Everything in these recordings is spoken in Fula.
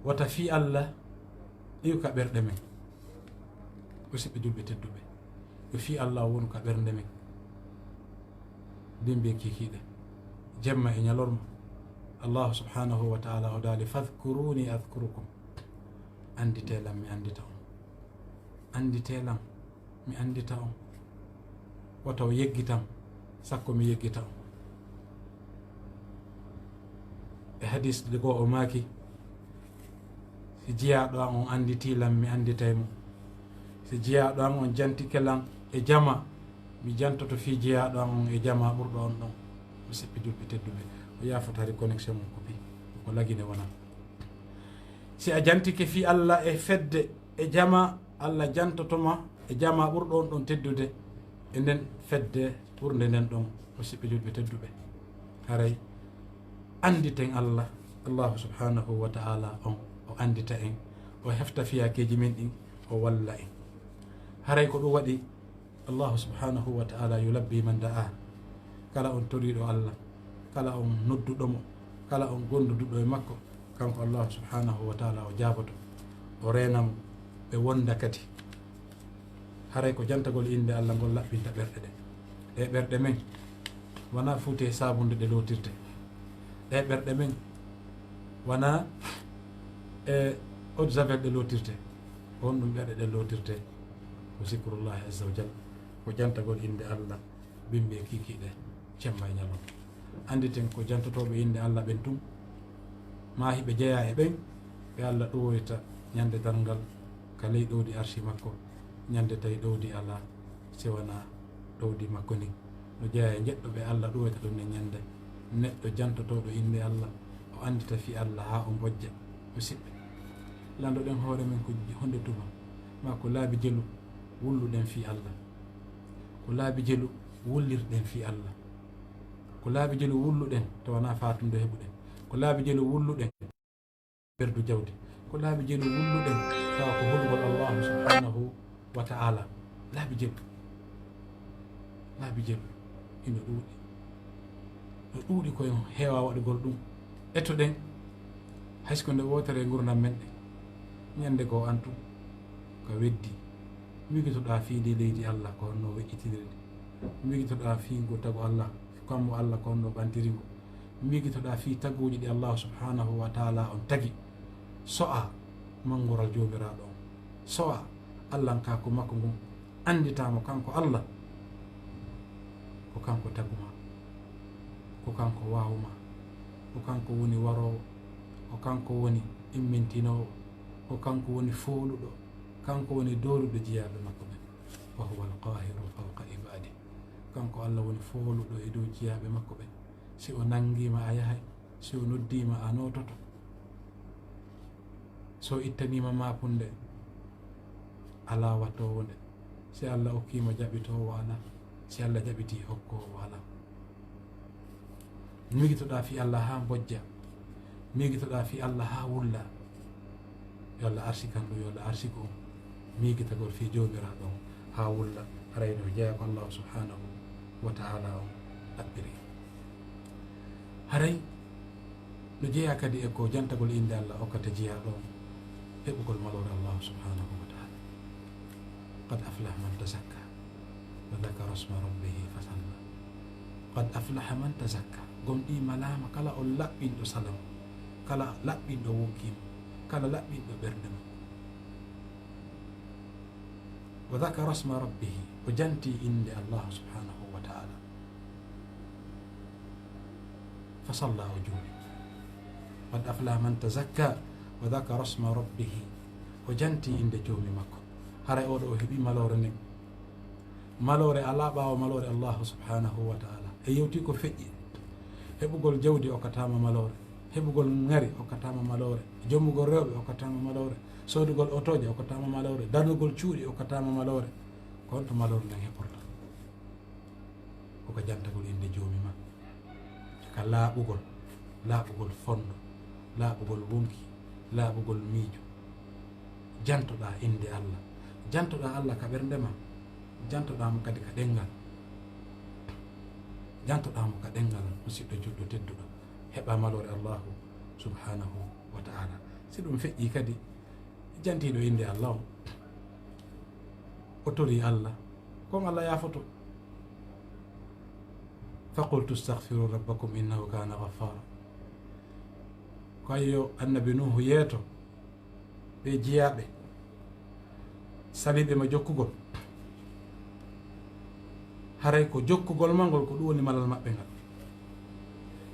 wata fi Allah iyu ka ɓerɗe men musidɓe julɓe tedduɓe yo fi Allah wonu ka ɓernde men dimbe kikiɗe jemma e ñalorma allahu subhanahu wa taala o daali fadkuruni adkurukum anditelam mi andita on anditelam mi andita on wata o yeggitam sakko mi yeggita on e hadis de goo o maaki si jiyaɗo an on anditilam mi anditaymo si jiyaɗo an on jantikelam e jama mi jantoto fi jiyaɗo an on e jama ɓurɗo on ɗon mi sippi julɓe tedduɓe o yafotari connexion mum ko pi ko lagine wona si a jantike fi Allah e fedde e jama Allah jantotoma e jama ɓurɗo on ɗon teddude e nden fedde ɓurde nden ɗon o siɓɓe julɓe tedduɓe haray anditen Allah allahu subhanahu wa ta'ala on o andita en o hefta fiyakeji men ɗin o walla en haray ko ɗum waɗi allahu subhanahu wa ta'ala yulabbi man da'a kala on toriɗo Allah kala on nodduɗomo kala on gonduduɗo e makko kanko allahu subhanahu wa ta'ala o jaboto o renamo ɓe wonda kadi haray ko jantagol inde Allah ngol laɓɓinta ɓerɗe ɗe ɓerɗe men wona fuute sabunde ɗe lotirte ɗe ɓerɗe men wona e eau de javel ɗe lotirte on ɗum ɓerɗe ɗe lotirte ko zicrullahi azza wa jalla ko jantagol inde Allah bimɓe kikiɗe cemma e ñalon anditen ko jantotoɓe inde Allah ɓen tum maahiɓe jeeya e ɓen ɓe Allah ɗowoyta ñande dalngal ka ley ɗowdi arshi makko ñande tawi ɗowdi ala siwana ɗowdi makko ni no jeeya e jeɗɗo ɓe Allah ɗowoyta ɗum ne ñande neɗɗo jantotoɗo inde Allah o andita fi Allah ha o bojja musidɓe landoɗen hoore men ko hunde tuma ma ko laabi jelu wulluɗen fi Allah ko laabi jelu wullirɗen fi Allah ko laabi jelu wulluɗen to wona fatumde heɓuɗen ko laabi jelu wulluɗen ɓerdu jawdi ko laabi jelu wulluɗen tawa ko hulgol allahu subhanahu wa ta'ala laabi jelu ino ɗuuɗi no ɗuuɗi koye heewa waɗugol ɗum ettoɗen haysko nde wotere gurdam men ɗe ñande ko antu ko weddi migitoɗa fi ndi leydi Allah ko honno weƴƴitinirde migitoɗa fi ngo tagu Allah kammo Allah ko honno ɓantiri ngo migitoɗa fi taguji ɗi Allah subhanahu wa ta'ala on tagi so'a mangoral jomiraɗo on so'a Allah ka ko makko ngun anditamo kanko Allah ko kanko taguma ko kanko wawuma ko kanko woni warowo ko kanko woni immintinowo ko kanko woni fooluɗo kanko woni doluɗo jiyaɓe makko ɓen wa huwa alqahiru fawqa ibadi kanko Allah woni fooluɗo e dow jiyaɓe makko ɓen si o nangima a yahay si o noddima a nototo so ittanima mapunde ala wattowo nde si Allah hokkima jaɓitowo ala si Allah jaɓiti hokkowo ala migitoɗa fi Allah ha bojja migitoɗa fi Allah ha wulla yo Allah arsi kanɗo yo Allah arsi ko migitagol fi jomiraɗo on ha wulla harayno jeeya ko Allah subhanahu wa ta'ala on ɗaɓɓiri haray no jeeya kadi e ko jantagol inde Allah okkata jiyaɗo on heɓugol malore Allah subhanahu wa ta'ala qad aflaha man tazakka wa dhakara isma rabbihi fasalla qad aflaha man tazakka gomɗi malama kala o laɓɓinɗo salam kala laɓɓinɗo wokkima kala laɓɓinɗo ɓernde mum wa dhakara isma rabbihi o janti inde Allah subhanahu wa ta'ala fasalla o juuli qad aflaha man tazakka wa dhakara isma rabbihi o janti inde joomi makko haray oɗo o heeɓi malore nden malore ala ɓawo malore Allah subhanahu wa ta'ala e yewti ko feƴƴi heɓugol jawdi okkatama malore heɓugol ngari okkatama malore jommugol rewɓe okkatama malore sodugol otoje okkatama malore darnugol cuuɗi okkatama malore ko honto malore nden heɓorta koko jantagol inde joomi ma ka laaɓugol fondo laaɓugol wonki laaɓugol miijo jantoɗa inde Allah jantoɗa Allah ka ɓerndema jantoɗamo kadi ka ɗengal jantoɗamo ka ɗengal musidɗo juɗɗo tedduɗo heɓa malore Allahu subhanahu wa ta'ala si ɗum feƴƴi kadi jantiɗo inde Allah o tori Allah kon Allah yafoto faqultu astaghfiru rabbakum innahu kana ghaffara ko ayyo annabi nuhu yeeto ɓe jiyaɓe sabiɓe ma jokkugol haray ko jokkugol ma ngol ko ɗum woni malal maɓɓe ngal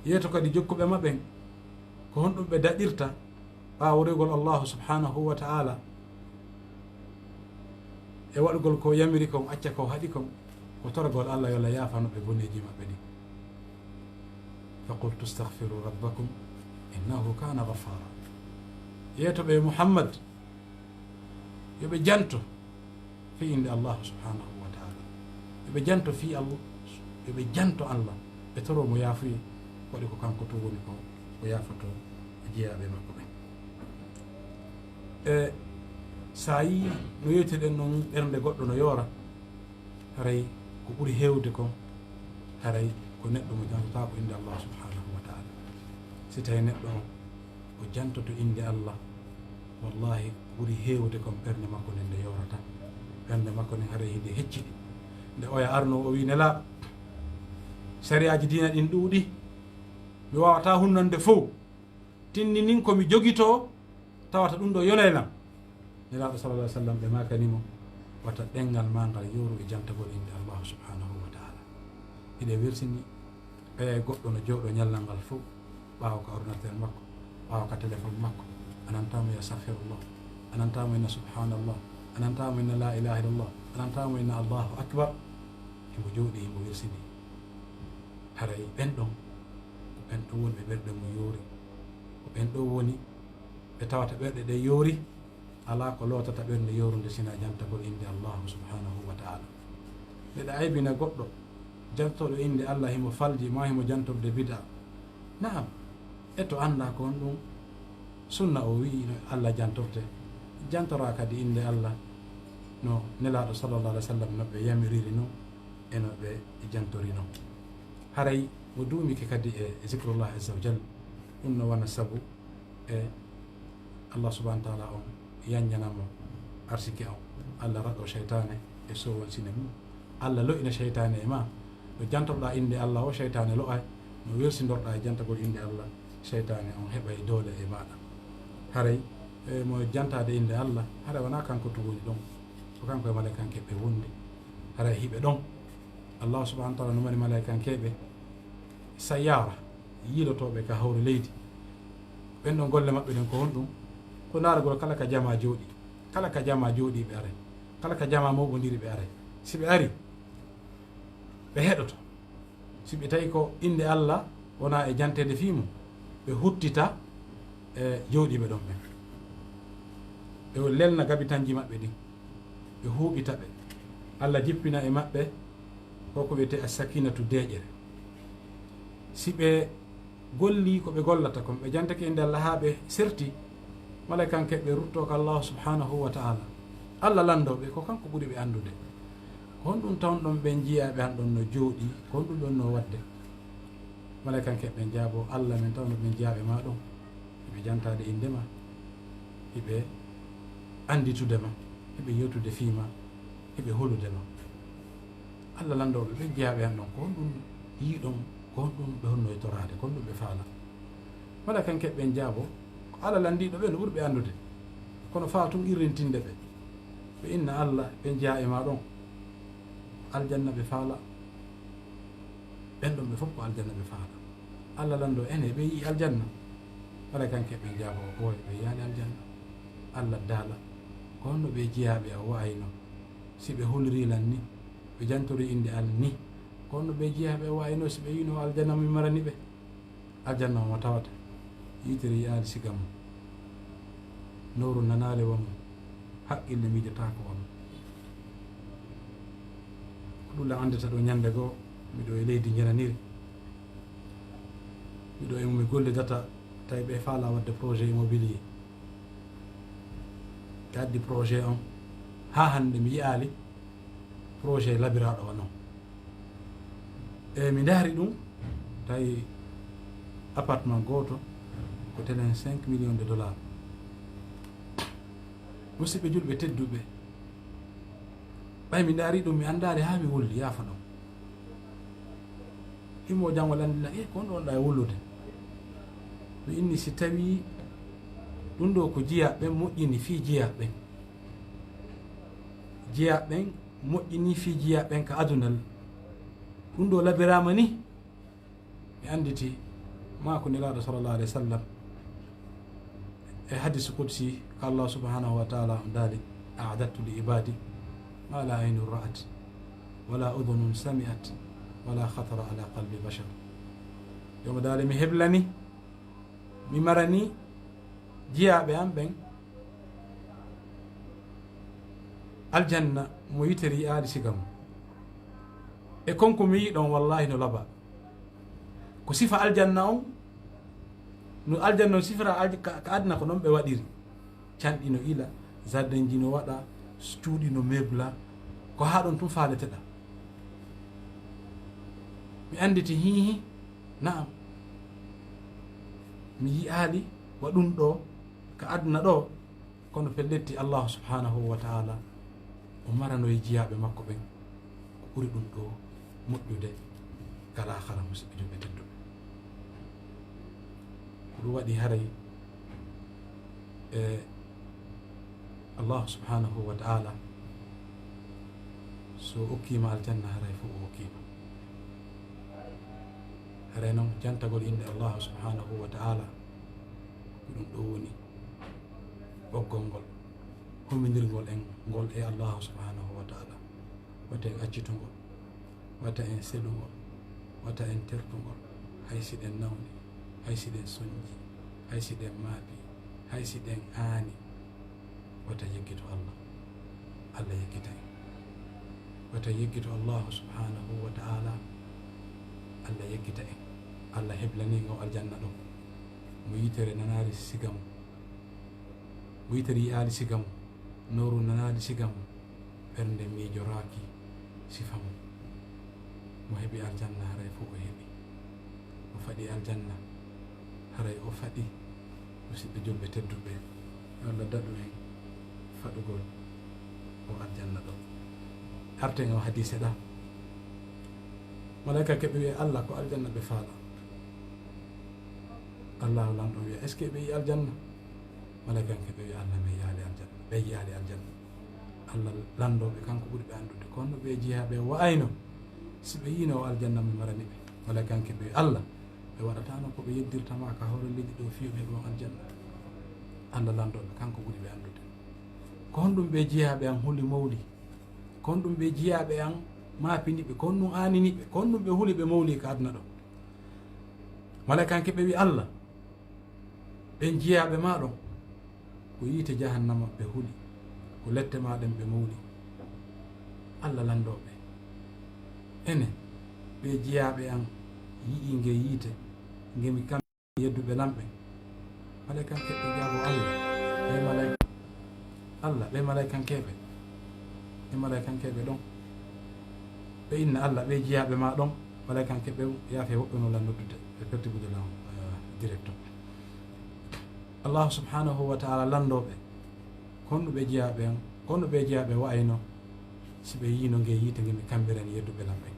yeeto kadi jokkuɓe maɓɓen ko honɗum ɓe daɗirta ɓaworigol allahu subhanahu wa ta'ala e waɗugol ko yamiri kon acca ko haɗi kon ko torgol Allah yola yafanoɓe boneji maɓɓe ɗi faqultu astaghfiru rabbakum innahu kana ghaffara yeetoɓe Muhammad yoɓe janto fi inde allahu subhanahu wa ta'ala yoɓe janto fi Allah yoɓe janto Allah ɓe toro mo yaafuyi waɗi ko kanko to woni ko yafoto e jeeyaɓe makko ɓen e sa yi no yewtiɗen noon ɓernde goɗɗo no yoora haray ko ɓuri hewde kon haray ko neɗɗo mo jantota ko inde Allah subhanahu wa ta'ala si tawi neɗɗo on o jantoto inde Allah wallahi ɓuri hewde kon ɓernde makko nde nde yorata ɓernde makko nden haray hinde hecciɗi nde oya arno o wi nela sariyaji dina ɗin ɗuuɗi mi wawata hunnande fof tinni nin komi jogito tawata ɗum ɗo yonaylam nelaɗo sallallah alih w sallam ɓe makanimo wata ɗengal ma ngal yoru e jantagol inde allahu subhanahu wa ta'ala hiɗe wersini ɓeye goɗɗo no jooɗo ñallal ngal fof ɓawa ko ordinateur makko ɓawa ka téléphone makko anantamo ya sahfirullah anantamo inna subhanallah anantamo inna la ilaha illallah anantamo inna allahu akbar himo jooɗi himo wersini haray ɓen ɗon ko ɓen ɗo woni ɓe ɓerɗe mo yoori ko ɓen ɗo woni ɓe tawata ɓerɗe ɗe yoori ala ko lootata ɓernde yorude sina jantagol inde allahu subhanahu wa ta'ala ndeɗa aybina goɗɗo jantoɗo inde Allah himo falji ma himo jantorde bid'a naam e to anda ko on ɗum sunna o wi no Allah jantorte jantora kadi inde Allah no nelaɗo sallallah alih w sallam no ɓe yamiriri noon e no ɓe jantori noon haray mo duumike kadi e zicrullah azza wa jal ɗum no wona sabu e Allah subhanahu wa ta'ala on yanjanamo arsike on Allah raɗo cheytane e sowon sine mum Allah lo'ina cheytane e ma no jantorɗa inde Allah o cheytane lo'ay no wersindorɗa e jantagol inde Allah cheytane on heɓay doole e maɗa haray mo jantade inde Allah haray wona kanko to woni ɗon ko kanko e malaikankebe wondi haray hiɓe ɗon Allah subhanahu wa ta'ala no mari malaikankeɓe sayyara yiilotoɓe ka hawre leydi ɓen ɗon golle maɓɓe ɗen ko honɗum ko naragol kala ka jama jooɗi kala ka jama jooɗi ɓe are kala ka jama moɓodiri ɓe are si ɓe ari ɓe heɗoto si ɓe tawi ko inde Allah wona e jantede fimu ɓe huttita e jooɗiɓe ɗon ɓen ɓe lelna gabitanji maɓɓe ɗin ɓe huuɓita ɓe Allah jippina e maɓɓe koko wiyete a sakinatu deƴere si ɓe golli ko ɓe gollata kon ɓe jantake inde Allah ha ɓe serti malaikankeɓe rutto ko Allah subhanahu wa ta'ala Allah landoɓe ko kanko ɓuuri ɓe andude ko honɗum tawn ɗon ɓe jiyaɓe han ɗon no jooɗi ko honɗum ɗon no wadde malaikankeɓe jaabo Allah men tawno ɓe jiyaɓe ma ɗon hiɓe jantade indema hiɓe anditudema hiɓe yewtude fiima hiɓe holudema Allah landoɓe ɓe jiyaɓe han ɗon ko honɗum yiiɗon ko honɗum ɓe honno e torade ko honɗum ɓe faala malaikankeɓe jaabo Allah landiɗo ɓe no ɓuuri ɓe andude kono faa tun irrintinde ɓe ɓe inna Allah ɓe jeeya e ma ɗon aljanna ɓe faala ɓen ɗon ɓe fof ko aljanna ɓe faala Allah lando ene ɓe yi aljanna malaikankeɓe jaabo oy ɓe yaani aljanna Allah daala ko honno ɓe jeeyaɓe a wayno si ɓe holirilan ni ɓe jantori inde al ni ko honno ɓe jeeyaɓe a wayno si ɓe yino aljanna mi marani ɓe aljanna mo tawata yitere yaali siga mum nowru nanale wamum haqqille miijotako on ko ɗulla andata ɗo ñande goo miɗo e leydi jananiri miɗo e mumi golle data tawi ɓe faala wadde projet immobilier ɓe addi projet on ha hande mi yiyali projet labiraɗo o noon e mi daari ɗum tawi appartement goto ko tenen 5 millions de dollars musidɓe julɓe tedduɓe ɓay mi daari ɗum mi andari ha mi wulli yaafa ɗon himo jangol andina ko on ɗon ɗa e wullude mi inni si tawi ɗum ɗo ko jiyaɓe moƴƴini fi jiyaɓen jiyaɓen moƴƴini fi jiyaɓen ka adunal ɗum ɗo labirama ni mi anditi ma ko nelaɗo sallallah alih wa sallam e hadis qudsi ko allah subhanahu wa taala on daali a'dattu li ibadi ma la aynu ra'at wala udhunun sami'at wala khatara ala qalbi bashar yomo daali mi heblani mi marani jiyaɓe am ɓen aljanna mo yiteri aali siga mum e konko mi yiɗon wallahi no laba ko sifa aljanna on no aljanna on sifira ka adna ko noon ɓe waɗiri canɗi no ila jardin ji no waɗa cuuɗi no mebla ko ha ɗon tum faaleteɗa mi anditi hihi naam mi yi'aali waɗum ɗo ka adna ɗo kono pelletti allahu subhanahu wa taala o marano e jiyaɓe makko ɓen ko ɓuri ɗum ɗo moƴƴude kala hara musidɓe julɓe tedduɓe ko ɗum waɗi haray e allahu subhanahu wa taala so okkima aljanna haray fof o okkima haray noon jantagol inde allahu subhanahu wa taala ko ɗum ɗo woni ɓoggol ngol hummidirgol en ngol e allahu subhanahu wa taala wata en accitugol wata en selugol wata en tertugol hay si ɗen nawni hay si ɗen soñji hay si ɗen maaɓi hay si ɗen aani wata yeggito allah allah yeggita en wata yeggito allahu subhanahu wa taala allah yeggita en allah heblanigo aljanna ɗo mo yitere nanari siga mum mo yitere yiyaali siga mum noru nanali siga mum ɓernde miijoraki sifa mum mo heɓi aljanna haray fof o heɓi o faɗi aljanna haray o faɗi musidɓe julɓe tedduɓe allah daɗu en faɗugol o aljanna ɗo arten o hadise ɗa malaika keɓe wiya allah ko aljanna ɓe faala allahu lamɗo wiya est ce que ɓe yi aljanna malaika keɓe wiya allah ɓe yaali aljanna ɓe yiyaali aljanna allah landoɓe kanko ɓuuri ɓe andude kono ɓe jeeyaɓe wa'ayno si ɓe yino o aljanna mi marani ɓe malaika keɓe wiya allah ɓe waɗatano ko ɓe yeddirtama ka hoore leydi ɗo fiyoɓe heɓon aljanna allah landoɓe kanko ɓuuri ɓe andude ko honɗum ɓe jeeyaɓe an huli mawli ko honɗum ɓe jeeyaɓe an maapiniɓe ko honɗum aaniniɓe ko honɗum ɓe huuli ɓe mawli ka aduna ɗo malaikanke ɓe wi allah ɓen jeeyaɓe ma ɗon ko yiite jahannama ɓe huuli ko lette maɗen ɓe mawli allah landoɓe enen ɓe jeeyaɓe an yii nge yiite ngemi kam yedduɓe lamɓe malaikankeɓe jaabo allah ɓe malaika allah ɓe malaikankeɓe e malaikankeɓe ɗon ɓe inna allah ɓe jeeyaɓe ma ɗon malaikankeɓe yaafe woɓɓe no lannoddude e pertibude lan directo allahu subhanahu wa taala landoɓe konno ɓe jeeyaɓe an konno ɓe jeeyaɓe wayno si ɓe yino nge yiite ngemi kamɓirani yedduɓe lamɓe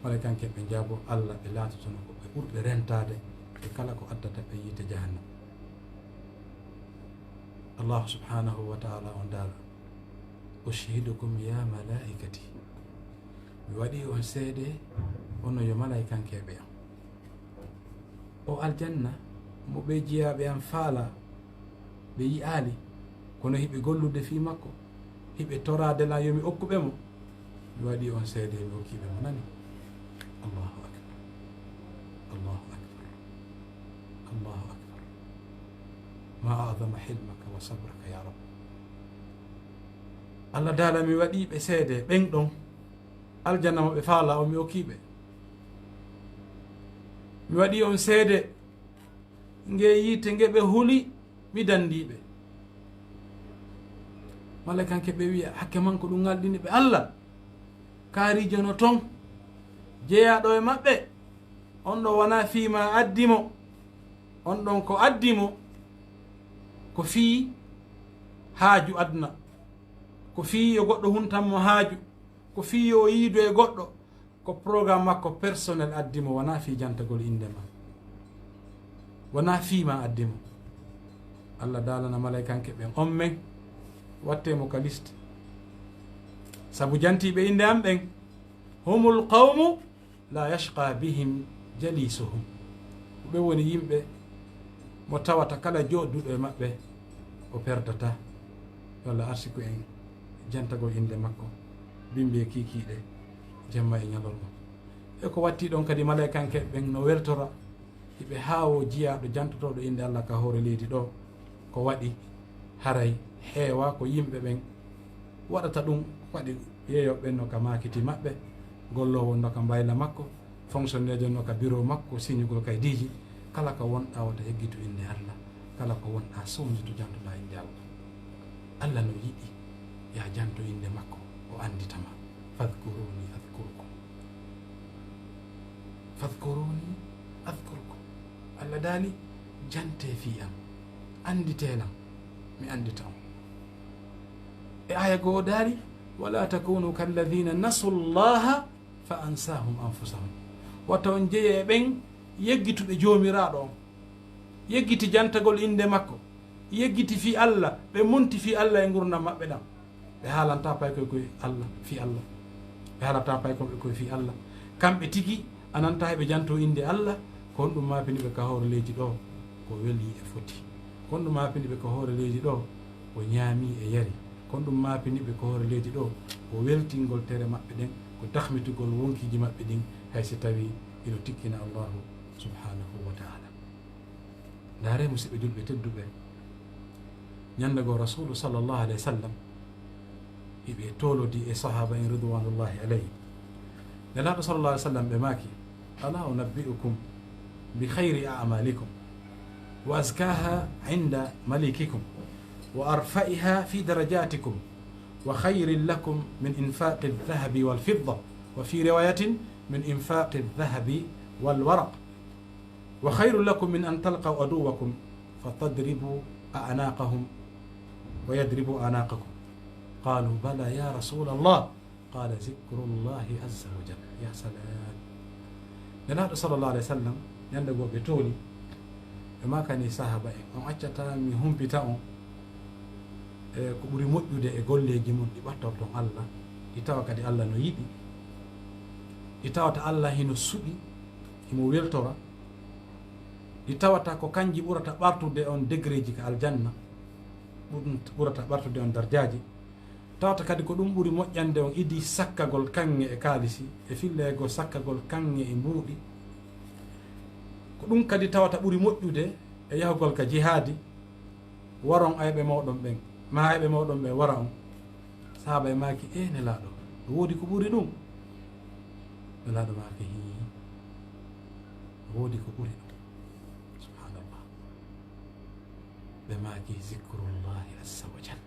malaikankeɓe jaabo allah ɓe laatotono ko ɓe ɓurɓe rentade e kala ko addata ɓe yiite jahannam allahu subhanahu wa taala on daala ushihidukum ya malaikati mi waɗi on seede ono yo malaikankeɓe am o aljanna mo ɓe jeeyaɓe am faala ɓe yi'aali kono hiɓe gollude fi makko hiɓe torade la yomi okkuɓe mo mi waɗi on seede mi hokkiɓe mo nani allahu akbar allahu akbar allahu akbar ma adama hilmaka wa sabraka ya rab allah daala mi waɗiɓe seede ɓen ɗon aljanna mo ɓe faala o mi hokkiɓe mi waɗi on seede nge yiite nge ɓe huli mi dandiɓe malaikanke ɓe wiya hakke man ko ɗum ngalɗini ɓe allah kaarijo no ton jeeyaɗo e maɓɓe on ɗo wona fiima addimo on ɗon ko addimo ko fii haaju aduna ko fii yo goɗɗo huntanmo haaju, ko fii yo yiido e goɗɗo, ko programme makko personnel addimo, wona fii jantagol inde ma, wona fiima addimo. Allah daalana malaykanke ɓen on men wattemo ka liste, sabu jantiɓe inde am ɓen humul qawmu la yashqa bihim jalisuhum, ɓe woni yimɓe mo tawata kala joɗduɗo e maɓɓe o perdata. yo Allah arsiku en jantagol inde makko bimbi e kikiɗe jemma e ñalolma. E ko watti ɗon kadi malaykanke ɓen no weltora hiɓe haawo jiyaɗo jantotoɗo inde Allah ka hoore leydi ɗo, ko waɗi haray heewa ko yimɓe ɓen waɗata ɗum, waɗi yeeyoɓe no ka makiti maɓɓe, gollowo no ka mbayla makko, fonctionnaire no ka bureau makko, signugol kaydiji, kala ko wonɗa wata yeggitu inde Allah, kala ko wonɗa sownitu jantoɗa inde Allah. Allah no yiɗi ya janto inde makko o anditama, fadkuruni adkurkum, fadkuruni adkurkum. Allah daali jante fi am, anditelam mi andita on. E aya goo daali wala takunu kalladhina nasu llaha fa ansahum anfusahum, wata on jeeye ɓen yeggituɓe joomiraɗo on, yeggiti jantagol inde makko, yeggiti fi Allah, ɓe munti fi Allah e gurdam maɓɓe ɗam, ɓe haalanta pay koye Allah fi Allah, ɓe haalata pay koɓe koye fi Allah. Kamɓe tigi ananta heɓe janto inde Allah, ko on ɗum mapiniɓe ka hoore leydi ɗo ko weli e foti, kon ɗum mapiniɓe ko hoore leydi ɗo ko ñaami e yari, kon ɗum mapiniɓe ko hoore leydi ɗo ko weltingol tere maɓɓe ɗen, ko dahmitugol wonkiji maɓɓe ɗin, hay so tawi ino tikkina Allahu subhanahu wa ta'ala. Ndaare musidɓe julɓe tedduɓe, ñande goo rasulu sallllahu alayhi wa sallam hiɓe tolodi e sahaba en ridwanullahi alayhim. Nelaɗo sallllahu alayhi wa sallam ɓe maaki ala unabbi'ukum bi khayri a'malikum wa azkaha inda malikikum wa arfa'iha fi darajatikum wa khayrin lakum min infaqi aldhahabi walfidda wa fi riwayatin min infaqi aldhahabi walwaraq wa khayrun lakum min an talqaw aduwakum fatadribu a'naqahum wa yadribu a'naqakum. qalu bala ya rasul allah qala zikru llahi azza wa jalla. Ya salam, nelaɗo sallllahu alayhi wa sallam ñande goo ɓe tooli ɓe makani sahaba en, on accata mi humpita on e ko ɓuri moƴƴude e golleji mum ɗi ɓattorton Allah, ɗi tawa kadi Allah no yiɗi, ɗi tawata Allah hino suɓi himo weltora, ɗi tawata ko kanji ɓurata ɓartude on degré ji ka aljanna, ɓurata ɓartude on dardiaji, tawata kadi ko ɗum ɓuri moƴƴande on idi sakkagol kanŋe e kaalisi e fillego sakkagol kanŋe e mbuuɗi, ko ɗum kadi tawata ɓuri moƴƴude e yahugol ka jihaadi. waron ayɓe mawɗon ɓen, ma ayɓe mawɗon ɓen wara on. Sahaba e maaki e nelaɗo woodi ko ɓuri ɗum, nelaɗo maaki hi woodi ko ɓuri ɗum, subhanallah. ɓe maaki zicrullahi azza wa jal,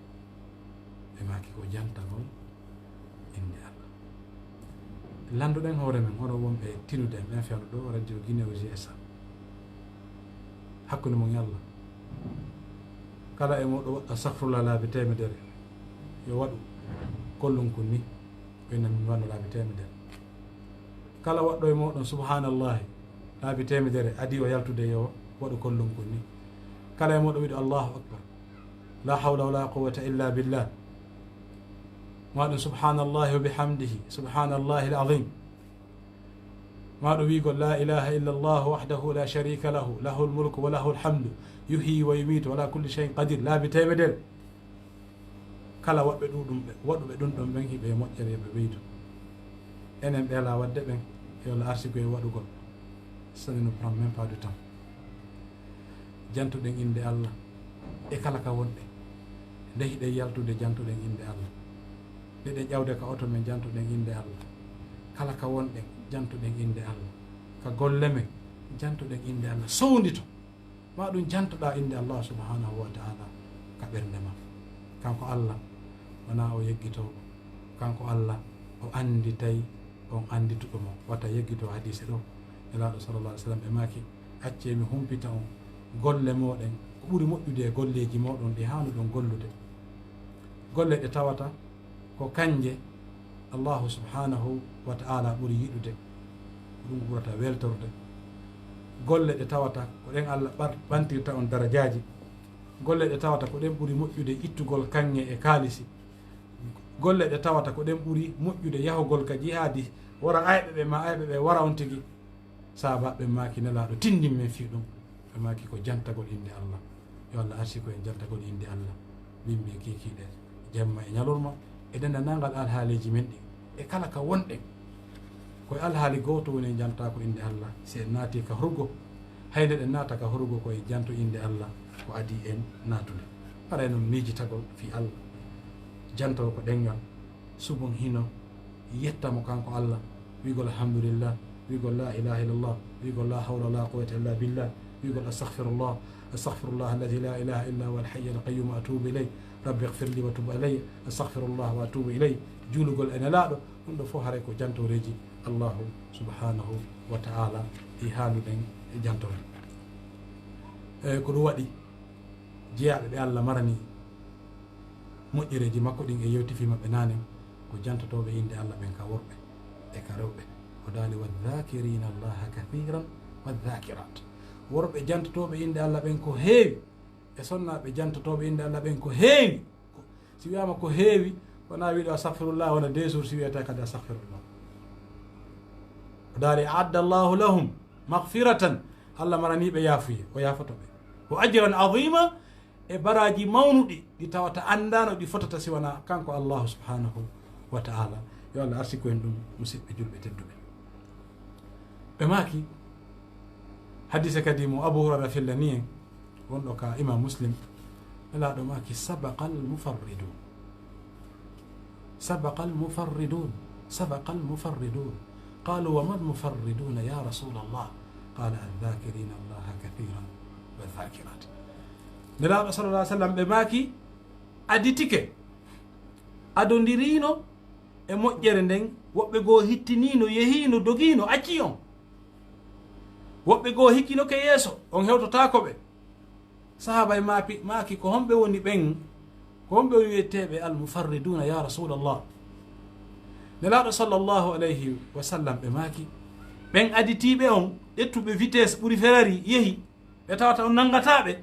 ɓe maaki ko jantagol inde Allah. Landuɗen hoore men hono wonɓe tinude en ɓen fewno ɗo radio Guinée GSA hakkude mon Allah, kala e moɗo waɗɗo astahfirullah laabi temedere yo waɗu kollunkun ni ɓenen min wanno laabi temedere. Kala waɗɗo e moɗon subhanallahi laabi temedere adi o yaltude yo waɗu kollunkun ni. Kala e moɗo wiɗo allahu akbar, la hawla wala quwwata illa billah, maɗum subhanallahi wa bihamdihi subhanallahi alazim, maɗum wigol la ilaha illa allah wahdahu la sharika lahu lahu lmulku wa lahu lhamdu yuhyi wa yumitu wala kulli shay'in qadir, laabi temedere. Kala waɗɓe ɗuɗum ɓe waɗuɓe ɗum ɗon ɓen hiɓe moƴƴere ɓe ɓeydu. Enen ɓeela wadde ɓen yo Allah arsigo e waɗugol, ça ne nous prend même pas de temps. Jantuɗen inde Allah e kala ka wonɗe, nde hiɗen yaltude jantuɗen inde Allah, nde ɗen ƴawde ka oto men jantuɗen inde Allah, kala ka wonɗen jantuɗen inde Allah, ka golle men jantuɗen inde Allah, sowndito ma ɗum jantoɗa inde Allah subhanahu wa ta'ala ka ɓernde ma. Kanko Allah wona o yeggitowo, kanko Allah o anditay on andituɗo mo, wata yeggito hadise ɗo nelaɗo sallallah alih w sallam ɓe maki acce mi humpita on golle moɗen ko ɓuri moƴƴude e golleji moɗon ɗi hannuɗon gollude, golle ɗe tawata ko kanje allahu subhanahu wa ta'ala ɓuri yiɗude ɗum ɓurata weltorde golle ɗe tawata ko ɗen allah ɓantirta on darajaji golle ɗe tawata ko ɗen ɓuri moƴƴude ittugol kanŋe e kaalisi golle ɗe tawata ko ɗen ɓuri moƴƴude yahugol ka jihaadi wara ayɓe ɓe ma ayɓe ɓe wara on tigi sahabaɓe maki nelaɗo tindin men fi ɗum ɓe maki ko jantagol inde allah yo allah arsi ko en jantagol inde allah mimɓe kikiɗe jemma e ñalorma e dendanangal alhaaliji men ɗi e kala ka wonɗen koye alhaali goto woni janta ko inde allah si en naati ka horgo hayde ɗen naata ka horgo koye janto inde allah ko adi en natude para noon miijitagol fi allah jantowo ko ɗengal subon hino yettamo kanko allah wigol alhamdulillah wigol la ilaha illallah wigol la hawla la quwata illa billah wigol astaghfirullah alladi la ilaha illa huwa alhayy alqayyum atubu ilay rabbi ighfir li wa tub alayya astaghfirullah wa atubu ilay juulugol ene laaɗo ɗum ɗo fof haray ko jantoreji allahu subhanahu wa ta'ala e haaluɗen e jantore eyyi ko ɗum waɗi jeeyaɓe ɓe allah marani moƴƴereji makko ɗin e yewtifi maɓɓe nane ko jantotoɓe inde allah ɓen ka worɓe e ka rewɓe o daali wadhakirina allaha kathiran wadhakirat worɓe jantotoɓe inde allah ɓen ko heewi e sonnaɓe jantotoɓe inde allah ɓen ko heewi si wiyama ko heewi wona wiɗo astaghfirullah wona 2 jours si wiyata kadi astaghfirullah o daali adda allahu lahum maghfiratan allah maraniɓe yaafuye o yafotoɓe o ajran adima e baraji mawnuɗi ɗi tawata andano ɗi fotata siwana kanko allahu subhanahu wa ta'ala yo allah arsi koyen ɗum musidɓe julɓe tedduɓe ɓe maaki hadise kadi mo abou hurara fillani en wonɗo ka imam muslim elaɗo maaki sabaqa almufarridun qalu wa ma almufarriduna ya rasul allah qala aldhakirina allaha kathiran wadhakirat nelaɗo sallallah sallam ɓe maaki aditike adondirino e moƴƴere nden woɓɓe goo hittinino yehino dogino acci on woɓɓe goo hikkino ke yeeso on hewtotako ɓe sahaba e maaki ko homɓe woni ɓen ko homɓe woni wiyeteɓe almufarriduna ya rasulallah nelaɗo sallllahu alayhi wa sallam ɓe maaki ɓen aditiɓe on ƴettuɓe vitesse ɓuuri ferari yeehi ɓe tawata on nangataɓe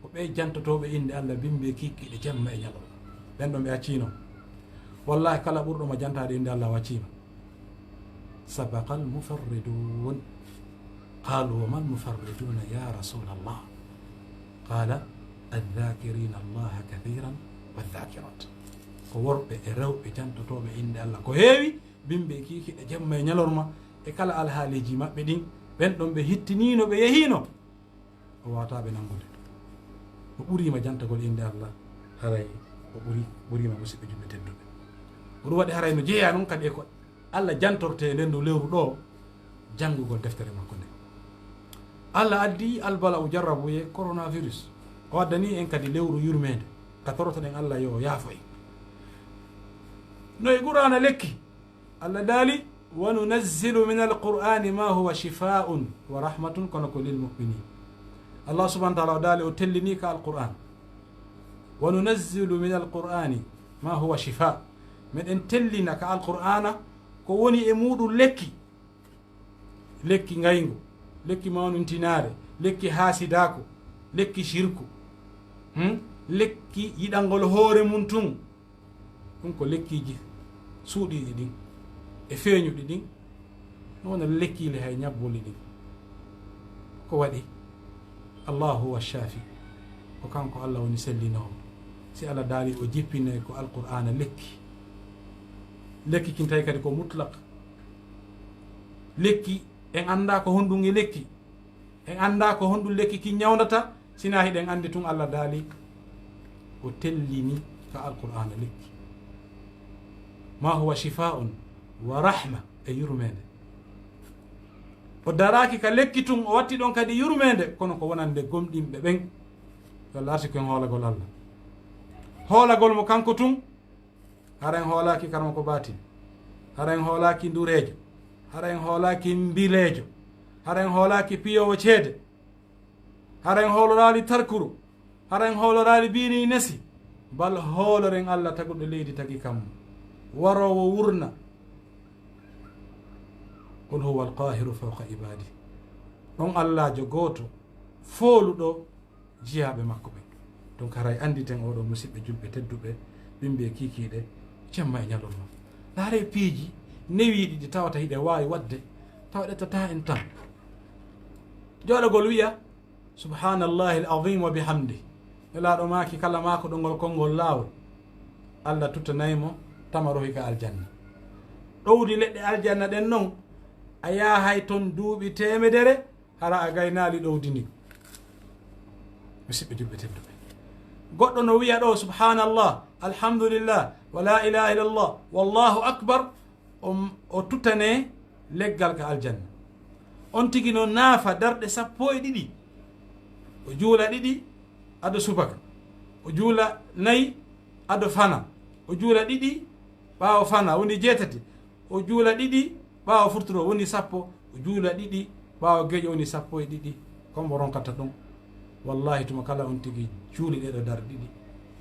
ko ɓe jantotoɓe inde allah bimɓe kikkiɗe jemma e ñalo ɓen ɗon ɓe accino wallahi kala ɓurɗoma jantade inde allah waccima sabaqa almufarridun qalu wa ma almufarriduna ya rasulallah qala aldhakirina allaha kathiran wadhakirat ko worɓe e rewɓe jantotoɓe inde allah ko heewi bimɓe kikiɗe jemma e ñalorma e kala alhaaliji maɓɓe ɗin ɓen ɗon ɓe hittinino ɓe yehino o wataɓe nangude o ɓurima jantagol inde allah haray o ɓurima musidɓe julɓe tedduɓe ɗum waɗi haray no jeeya noon kadi e ko allah jantorte nden no lewru ɗo janngugol deftere makko nde allah addi albala u jarrabu ye coronavirus o addani en kadi lewru yurmede ka torotoɗen allah yo yaafoy no e qur'ana lekki allah daali wa nunazzilu min alqur'ani ma huwa shifaun wa rahmatun kono ko lilmuminin allah subahana taala o daali o tellini ka alqur'an wa nunazzilu min alqur'ani ma huwa shifa meɗen tellina ka alqur'ana ko woni e muɗum lekki ngaygu lekki mawnuntinare lekki haasidako lekki shirku lekki yiɗalngol hoore mum tun ɗum ko lekkiji suuɗiɗi ɗin e feeñuɗi ɗin noon lekkile hay ñabbuli ɗin ko waɗi allahu huwa shafi ko kanko allah woni sellinowo si allah daali o jippine ko alqur'ana lekki kin tawi kadi ko mutlaq lekki en anda ko honɗum e lekki en anda ko honɗum lekki ki ñawdata sina hiɗen andi tun allah daali o tellini ka alqur'ana lekki ma huwa shifaun wa rahma e yurmede o daraki ka lekki tun o watti ɗon kadi yurmede kono ko wonande gomɗinɓe ɓen yo allah arti koen hoolagol allah hoolagol mo kanko tun haren hoolaki karma ko batin haren hoolaki ndurejo haren hoolaki mbilejo haren hoolaki piyowo ceede haren hoolorali tarkuru haren hoolorali bini nesi bal hooloren allah taguɗo leydi tagi kam warowo wurna qul huwa alqahiru fawqa ibadi ɗon allahjo gooto fooluɗo jiyaɓe makko ɓe. donc haray anditen oɗo musidɓe julɓe tedduɓe ɓimɓe kikiɗe jemma e ñalorma laare piiji newiɗi ɗi tawata hiɗe wawi wadde tawa ɗettata en tan joɗogol wiya subhanallahi alazim wa bihamdi elaɗo maki kala mako ɗo ngol konngol laawol allah tuttanaymo tamarohi ka aljanna ɗowdi leɗɗe aljanna ɗen noon a yahay toon duuɓi temedere hara a gaynali ɗowdi ndi musidɓe julɓe tedduɓe goɗɗo no wiya ɗo subhanallah alhamdulillah wa la ilaha illallah wallahu akbar o tuttane leggal ka aljanna on tigi no naafa darɗe 12 o juula 2 aɗo subaka o juula 4 aɗo fana o juula 2 ɓaawo fana woni 7 o juula 2 ɓaawo furturo woni 10 o juula 2 ɓaawo geƴo woni 12 comme o ronkata ɗum wallahi tuma kala on tigi juuli ɗeɗo dar 2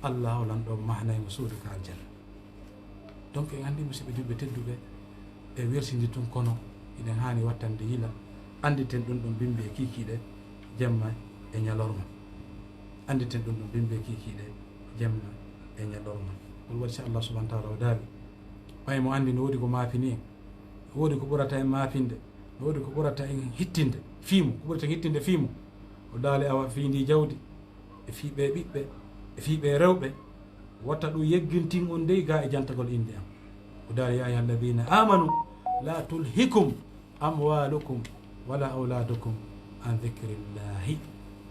allah holan ɗo mahnaymo suudu ka aljanna. donc en anndi musidɓe julɓe tedduɓe e wersidi tun kono iɗen haani wattande yila anditen ɗum ɗum bimɓe e kikiɗe jemma e ñalorma anditen ɗum ɗum bimɓe e kikiɗe jemma e ñalorma ɗum waɗi si allah subahana taala o daari ɓay mo anndi no woodi ko maafini en no woodi ko ɓurata en maafinde no woodi ko ɓurata en hittinde fiimu ko ɓurata en hittinde fiimu o daali awa fiindi jawdi e fiiɓe ɓiɓɓe e fiiɓe rewɓe watta ɗum yeggintin on dey ga e jantagol inde am o daali ya ayuha alladina amanu la tulhikum amwalukum wala auladukum an dhikrillahi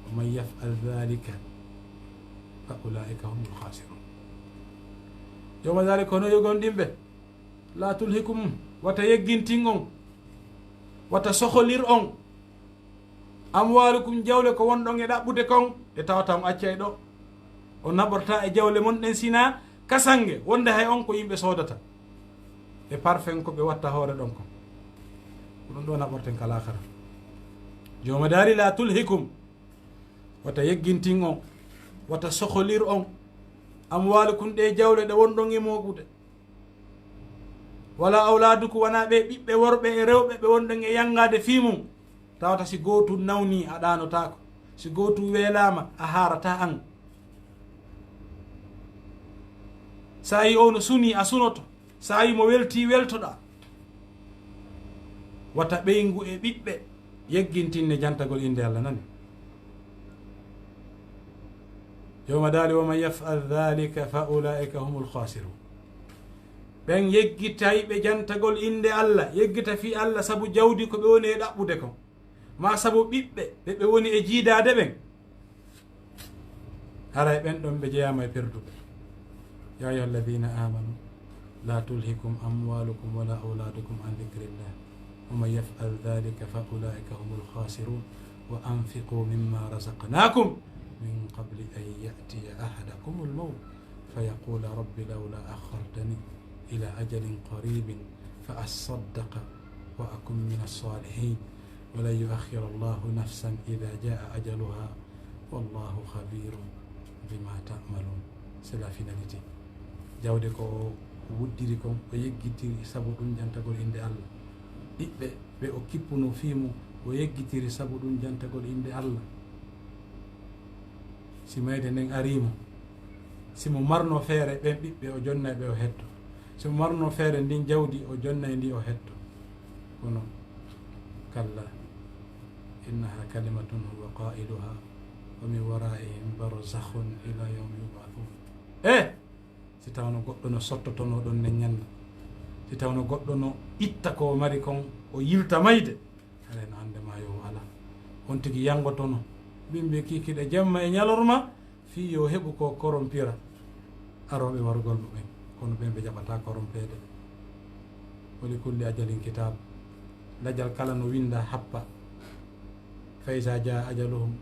wa man yaf'al dhalika fa ulaika humul khasirun. yowma dhalika hono yogon ɗimɓe la tulhikum wata yeggintin on wata soholir on amwalukum jawle ko wonɗon e ɗaɓɓude kon e tawata on acca e ɗo o naɓorta e jawle mon ɗen sina kasange wonde hay on ko yimɓe sodata e parfum ko ɓe watta hoore ɗon kon ko ɗum ɗo naɓorten kala kara. joma daari la tulhikum wata yeggintin on wata soholir on amwalukum ɗe jawle ɗe wonɗon e moɓude wala awladukum wona ɓe ɓiɓɓe worɓe e rewɓe ɓe wonɗon e yangade fimum tawata si gootu nawni a ɗanotako si gootu weelama a harata an sa yi o no suni a sunoto sa yi mo welti weltoɗa wata ɓeygu e ɓiɓɓe yeggintinne jantagol inde allah nani. yowma daali wa man yaf'al dhalika fa ulaika humul khasirun ɓen yeggitay ɓe jantagol inde allah yeggita fi allah saabu jawdi ko ɓe woni e ɗaɓɓude kon ma saabu ɓiɓɓe ɓe woni e jiidade ɓen haray ɓen ɗon ɓe jeyama e perduɓe. ya ayuha alladina amanu la tulhikum amwalukum wala auladukum an dhikrillah wa man yaf'al dhalika fa ulaika humul khasirun wa anfiqu mimma razaqnakum min qabli an ya'tiya ahadakum al-mawt fayaqula rabbi lawla akhartani ila ajalin qaribin fa asaddaqa wa akun min as-salihin wala yuakhir allahu nafsan ida jaa ajaluha wallahu khabirun bima ta'malun. c'est la finalité. jawde ko wuddiri kon o yeggitiri sabu ɗum jantagol inde allah ɓiɓɓe ɓe o kippuno fiimu o yeggitiri sabu ɗum jantagol inde allah si mayde nden arimo simo marno feere ɓen ɓiɓɓe o jonna ɓe o hetto simo marno feere ndin jawdi o jonna e ndi o hetto kono kalla innaha kalimatun huwa qailuha wa min waraihim barzakhun ila yawmi yubathun. si tawno goɗɗo no sottotono ɗon nen ñanda si tawno goɗɗo no itta ko mari kon o yilta mayde hareno hande ma yo ala on tigi yangotono ɓimɓe kikiɗe jemma e ñalorma fi yo heɓu ko korompira aroɓe warugol muɓen kono ɓen ɓe jaɓata korompede. woli kulli ajalin kitab lajal kala no winda happa fa iza jaa ajaluhum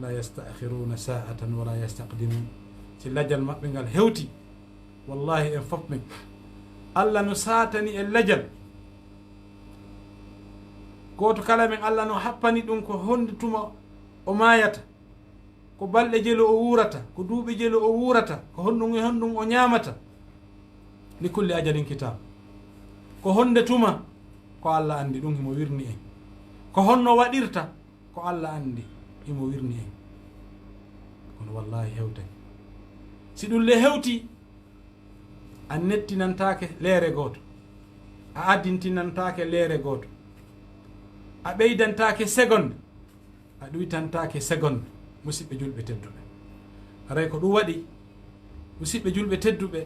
la yastakhiruna sa'atan wala yastaqdimun. si lajal maɓɓe ngal hewti wallahi en fof men allah no satani e lajal goto kala men allah no happani ɗum ko hondituma o mayata ko balɗe jelo o wurata ko duuɓi jelo o wurata ko honɗum e honɗum o ñamata li kulli ajalin kitab ko honde tuma ko Allah andi ɗum himo wirni en ko honno waɗirta ko Allah andi himo wirni en kono wallahi hewtay si ɗum le hewti a nettinantake leere gooto a addintinantake leere gooto a ɓeydantake segonde a ɗuytantake segonde musidɓe julɓe tedduɓe aray ko ɗum waɗi musidɓe julɓe tedduɓe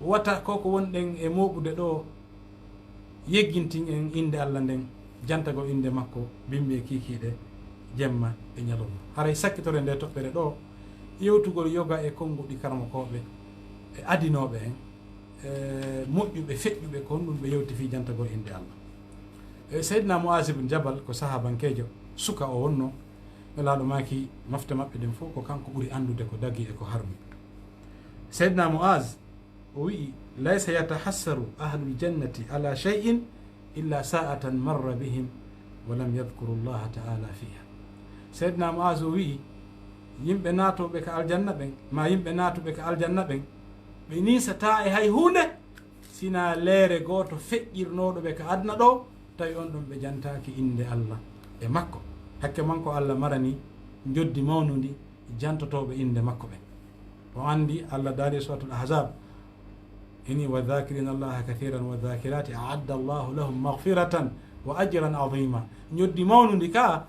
wata koko wonɗen e moɓude ɗo yeggintin en inde Allah nden jantago inde makko bimɓe kikiɗe jemma e ñalawma haray sakkitore nde toɓɓere ɗo yewtugol yoga e konnguɗi karmakoɓe e adinoɓe en moƴƴuɓe feƴƴuɓe ko honɗum ɓe yewti fi jantagol inde Allah seydna Muaz ibn Jabal ko sahabankejo suka o wonno welaɗo maki mafte maɓɓe ɗen fof ko kanko ɓuuri andude ko dagi e ko harmi seydna Muaz o wi laysa yatahassaru ahlul jannati ala shay'in illa sa'atan marra bihim wa lam yadhkuru llaha ta'ala fiha seydna Muaz o wi yimɓe naatoɓe ka aljanna ɓen ma yimɓe naatuɓe ka aljanna ɓen ɓe nisata e hay hunde sina leere gooto feƴƴirnoɗoɓe ka adna ɗo tawi on ɗon ɓe jantaki inde Allah e makko hakke manko Allah marani joddi mawnudi jantotoɓe inde makko ɓen o andi Allah daali suratul ahzab ini wa dhakirina allaha kathiran wa dhakirati a'adda allahu lahum maghfiratan wa ajran azima joddi mawnudi ka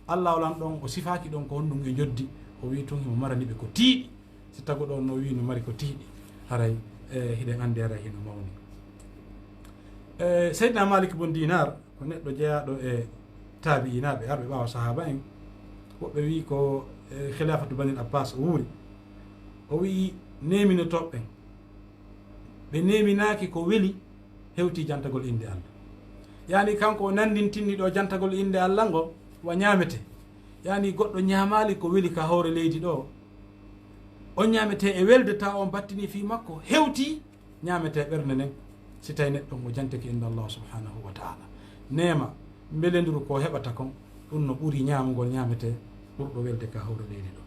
Allah olan ɗon o sifaki ɗon ko honɗum e joddi o wi tun himo maraniɓe ko tiiɗi si tago ɗon no wi no mari ko tiiɗi haray hiɗen andi haray hino mawni seydna Malik bun Dinar ko neɗɗo jeeyaɗo e tabi'inaɓe arɓe ɓawa sahaba en woɓɓe wi ko khilafatu banil Abbas o wuuri o wi neminotoɓɓen ɓe neminaki ko weli hewti jantagol inde Allah yani kanko o nandintinni ɗo jantagol inde Allah ngo wa ñamete yani goɗɗo ñamali ko weli ka hoore leydi ɗo on ñamete e welde taw on battini fi makko hewti ñamete ɓernde nden si tawi neɗɗo o jantake inde Allah subhanahu wa ta'ala nema beleduru ko heɓata kon ɗum no ɓuuri ñamugol ñamete ɓurɗo welde ka hoore leydi ɗo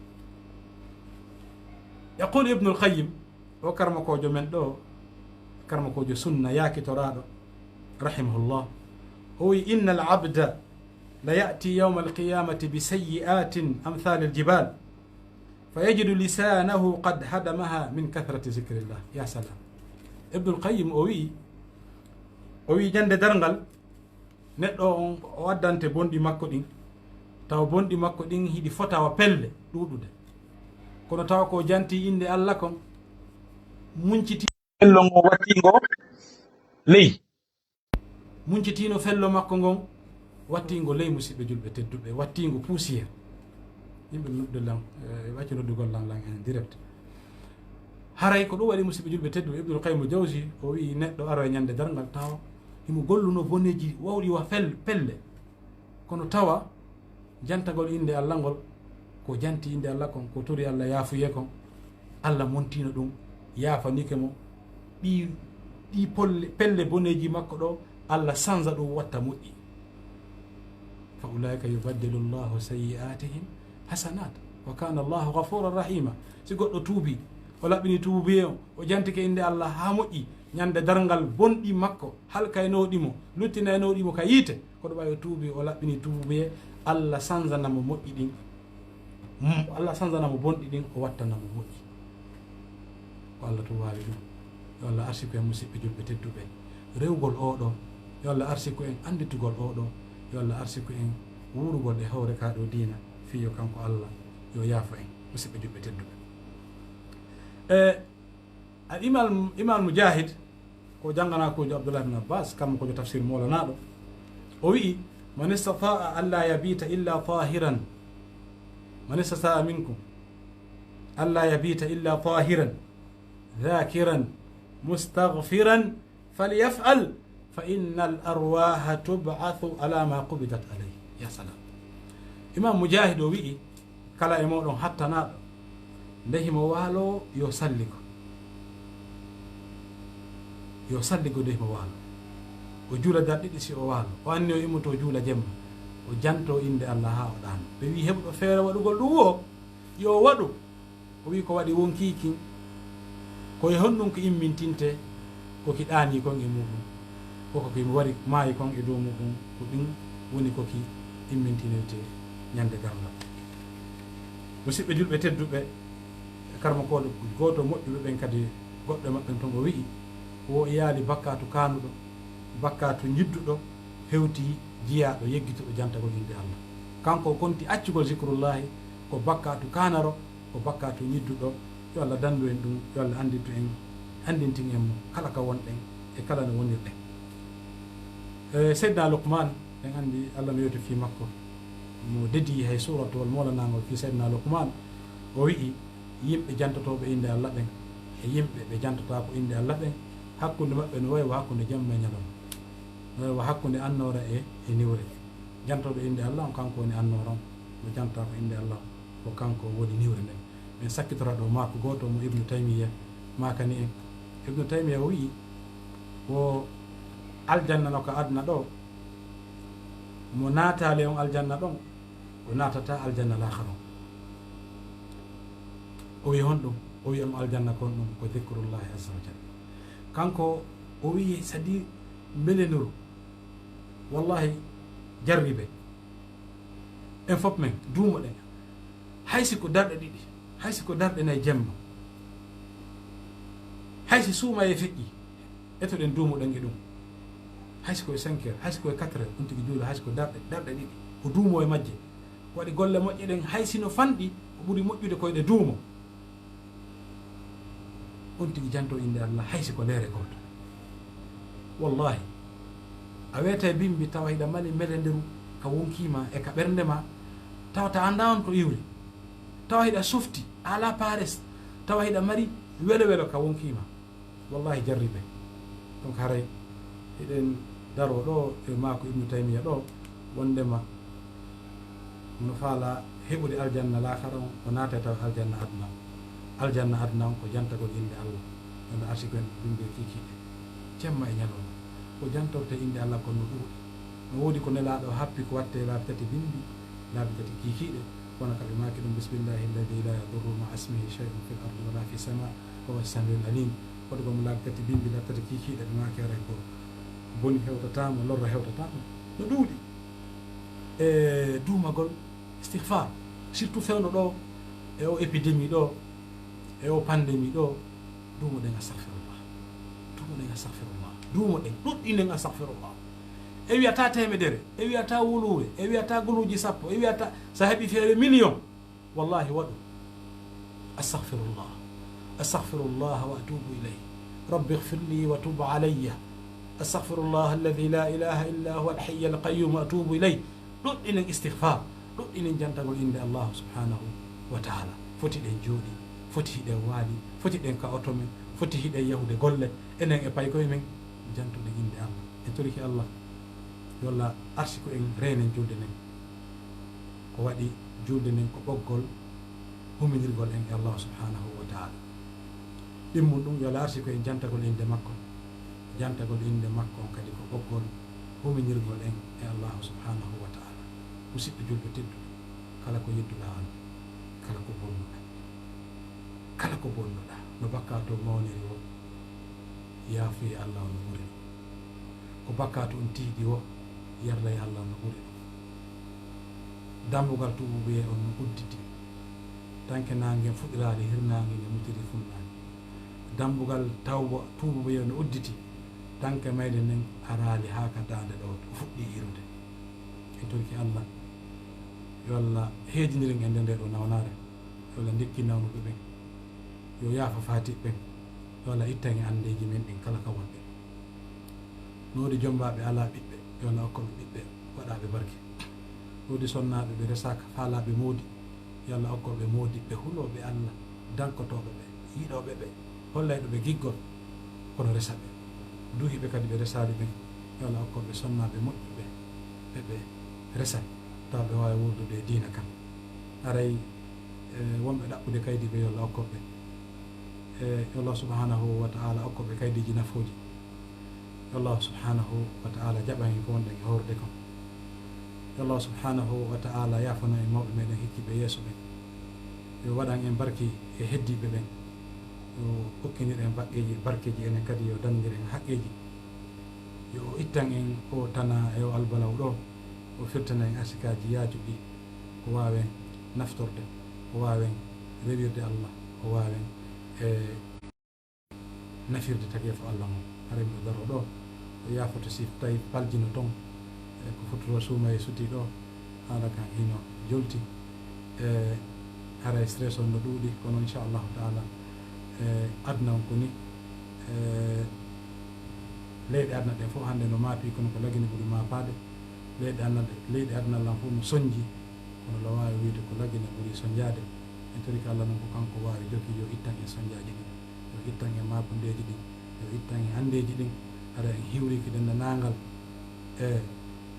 yaqul ibnul Qayyim o karmakojo men ɗo karmakojo sunna yakitoraɗo rahimahullah o wi inna al abda la ya'ti yawma alqiyamati bi sayyi'atin amthal aljibal fayajidu lisanahu qad hadamaha min kathrati zikrillah ya salam ibnul Qayyim o wi jande darngal neɗɗo on o waddante bonɗi makko ɗin taw bonɗi makko ɗin hiɗi fotawa pelle ɗuɗude kono tawa ko janti inde Allah kon munciti fello ngo wattingo ley muncitino fello makko ngon wattingo ley musidɓe julɓe tedduɓe wattingo poussiére yimɓe nodde lan wacci noddugol lan en direct haray ko ɗum waɗi musidɓe julɓe tedduɓe Ibnul Qayyim Jawzi o wi neɗɗo aro e ñande darngal tawa himo golluno boneji wawɗi wa pelle kono tawa jantagol inde Allah ngol ko janti inde Allah kon ko tori Allah yaafuye kon Allah montino ɗum yaafanike mo ɗi pelle boneji makko ɗo Allah sanza ɗum watta moƴƴi fa ulaika yubaddilu llahu sayyi'atihim hasanat wa kana Allahu ghafuran rahima si goɗɗo tuubi o laɓɓini tuubi o jantike inde Allah ha moƴƴi ñande darngal bonɗi makko halkaynoɗimo luttinaynoɗimo ka yiite koɗo ɓawi tuubi o laɓɓini tuubi Allah sanzanamo moƴƴi ɗin Allah sanzanamo bonɗi ɗin o wattanamo moƴƴi ko Allah to wawi ɗum yo Allah arsi ko en musidɓe julɓe tedduɓe rewgol oɗo yo Allah arsi ko en anditugol oɗo yo Allah arsi ko en wurugol e hawre ka ɗo diina fiyo kanko Allah yo yaafo en musidɓe julɓe tedduɓe al imam Mujahid ko jangana kojo Abdullah ibn Abbas kam kojo tafsir molanaɗo o wi man istata'a an la yabita illa tahiran man istata'a minkum an la yabita illa tahiran dhakiran mustaghfiran falyaf'al fa innal arwaha tub'athu ala ma qubidat alayhi ya salam imam Mujahid o wi kala e moɗon hattanaɗo ndehimo waalo yo salligo ndehimo waalo o juula darɗiɗi si o waalo o anni o immoto juula jemma o janto inde Allah ha o ɗano ɓe wi heɓɗo feere waɗugol ɗum o yo waɗu o wi ko waɗi wonkikin koye honɗum ko immintinte koki ɗaani kon e muɗum koko ki wari maayi kon e dow muɗum ko ɗum woni koki immintinirte ñande ganda musidɓe julɓe tedduɓe karmakoɗo goto moƴƴuɓe ɓen kadi goɗɗo maɓɓen ton o wi'i wo yaali bakkatu kanuɗo bakkatu jidduɗo hewti jiyaɗo yeggituɗo jantagol inde Allah kanko konti accugol zicrullahi ko bakkatu kanaro ko bakkatu jidduɗo yo Allah dandu en ɗum yo Allah andintu en andintin en mo kala ka wonɗen e kala no wonirɗen seydna Luqman en andi Allah no yewti fi makko mo dedi hay suratowol molanagol fi seydna Luqman o wi'i yimɓe jantotoɓe inde Allah ɓen e yimɓe ɓe jantota ko inde Allah ɓen hakkude maɓɓe no wayi hakkude jamma e ñalawma no wayi hakkude annora e niwre jantoɓe inde Allah on kanko woni annoron mo jantota ko inde Allah ko kanko woni niwre nden min sakkitora ɗo mako goto mo Ibnu Taymiya makani en Ibnu Taymiya o wi'i wo aljanna no ko adna ɗo mo naatali on aljanna ɗon o natata aljanna lahara o wi honɗum o wi on aljanna kon ɗum ko dicrullahi azza wa jalla kanko o wi sadi belenuru wallahi jarriɓe en fof men duumo ɗen haysi ko darɗe ɗiɗi haysi ko darɗe nayi jemma haysi suuma e feƴƴi etoɗen duumoɗen e ɗum haysi koye 5 heures haysi koye 4 heures ɗum tigi juula haysi ko darɗe ɗiɗi o duumo e majje waɗi golle moƴƴe ɗen haysi no fanɗi o ɓuri moƴƴude koyeɗe duumo on tigi janto inde Allah haysi ko leere goto wallahi a wiyata bimbi tawa hiɗa mali mbele nderu ka wonkima e ka ɓernde ma tawa ta anda on to iwri tawa hiɗa softi ala pares tawa hiɗa mari welo welo ka wonkima wallahi jarriɓe donc haray hiɗen daro ɗo e mako Ibnu Taymiya ɗo wondema no faala heɓude aljanna lakara on o naate taw aljanna adna on ko jantagol inde Allah ono arsiken bimbe kikiɗe cemma e ñalawma ko jantorte inde Allah kono ɗuuɗi no woodi ko nelaɗo happi ko watte laabi tati bimbi laabi tati kikiɗe kono kaɓe maki ɗum bismillahi alladi la yadurru ma ismihi shay'un fil ardi wala fi sama wa huwa samiul alim koto komo laabi tati bimbi laabi tati kikiɗe ɓe maki aray ko boni hewtatama lorra hewtatama no ɗuuɗi e duumagol istihfar surtout fewno ɗo e o épidémie ɗo e o pandémie ɗo duumoɗen astahfirullah duumoɗen ɗuɗɗinen astahfirullah e wiyata temedere e wiyata wuluure e wiyata guluji sappo e wiyata sa heeɓi feere million wallahi waɗu astahfirullah wa atubu ilayh rabbi ighfirli wa tub alayya astahfirullah alladi la ilaha illa huwa alhayy alqayyum wa atubu ilayh ɗuɗɗinen istihfar ɗuɗɗinen jantagol inde Allah subhanahu wa taala foti ɗen jooɗi foti hiɗen waali foti ɗen ka oto men foti hiɗen yahude golle enen e paykoye men jantude inde Allah en toriki Allah yo Allah arsi ko en reenen julde nen ko waɗi julde nen ko ɓoggol huminirgol en e Allah subhanahu wa taala ɗimmum ɗum yo Allah arsi ko en jantagol inde makko on kadi ko ɓoggol huminirgol en e Allah subhanahu wa taala musidɓe julɓe tedduɓe kala ko yedduɗa an kala ko bonnuɗa no bakkato mawniri o yaafuye Allah no ɓuri ɗum ko bakkato on tiiɗi o yerlay Allah no ɓuri ɗum dambugal tubuɓe on no udditi tanke nangue fuɗɗirade hirnangue nge mutiri funnangue dambugal tawbo tubuɓe no udditi tanke mayde nden arali ha ka dande ɗo fuɗɗi irude en torki Allah yo Allah heejiniren e nde ɗo nawnare yo Allah ndekki nawnuɓe ɓen yo yaafa fatiɓe ɓen yo Allah ittan e andeji men ɗin kala ka wonɓe noodi jombaɓe ala ɓiɓɓe yo Allah hokkoɓe ɓiɓɓe waɗaɓe barke noodi sonnaɓe ɓe resaka faalaɓe moodi yo Allah hokkoɓe moodiɓe huloɓe Allah dankotoɓe ɓe yiiɗoɓe ɓe hollayɗo ɓe giggol kono resa ɓe duhiɓe kadi ɓe resali ɓen yo Allah hokkoɓe sonnaɓe moƴƴuɓe ɓeɓe resa taw ɓe wawi wurdude diina kam aray wonɓe ɗaɓɓude kaydi ɓe yo Allah hokkoɓe yo Allah subhanahu wa ta'ala hokkoɓe kaydiji nafoji yo Allah subhanahu wa ta'ala jaɓan ko wonɗen e horde kon yo Allah subhanahu wa ta'ala yafano en mawɓe meɗen hikkiɓe yeeso ɓen yo waɗan en barki e heddiɓe ɓen yo hokkiniɗen baqqeji barkeji enen kadi yo dandiren haqqeji yo ittan en o tana e o albalaw ɗo o firtana en asikaji yaajuɗi ko wawen naftorde ko wawen rewirde Allah ko wawen nafirde tagi fo Allah mum hare miɗo daro ɗo o yafoto si tawi paljino ton ko fototo suuma e suti ɗo haala kan hino jolti haray stress on no ɗuuɗi kono inchallahu taala adna on koni leyɗe adna ɗen fof hannde no maapi kono ko lagine ɓuri maapade leyɗe adna lan fof no soñji kono lo wawi wiide ko lagine ɓuri soñjade en tori ko Allah noon ko kanko wawi jogi yo ittan en soñjaji ɗin yo ittan en mapondeji ɗin yo ittan en handeji ɗin hara en hiwriki dendanangal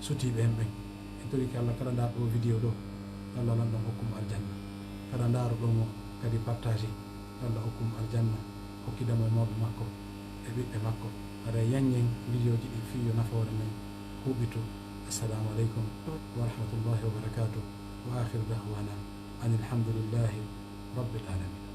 sutiɓe en ɓen en tori ko Allah kala ndaar ɗo vidéo ɗo Allah lan ɗon hokkum aljanna kala ndaaru ɗomo kadi partagé Allah hokkum aljanna hokkidamo e mawɓe makko e ɓiɓɓe makko hara yanñen vidéo ji ɗi fi yo nafoore men huuɓitu. Assalamu aleykum wa rahmatullahi wa barakatuh wa akhiru da'wana an alhamdulillahi rabbil alamin.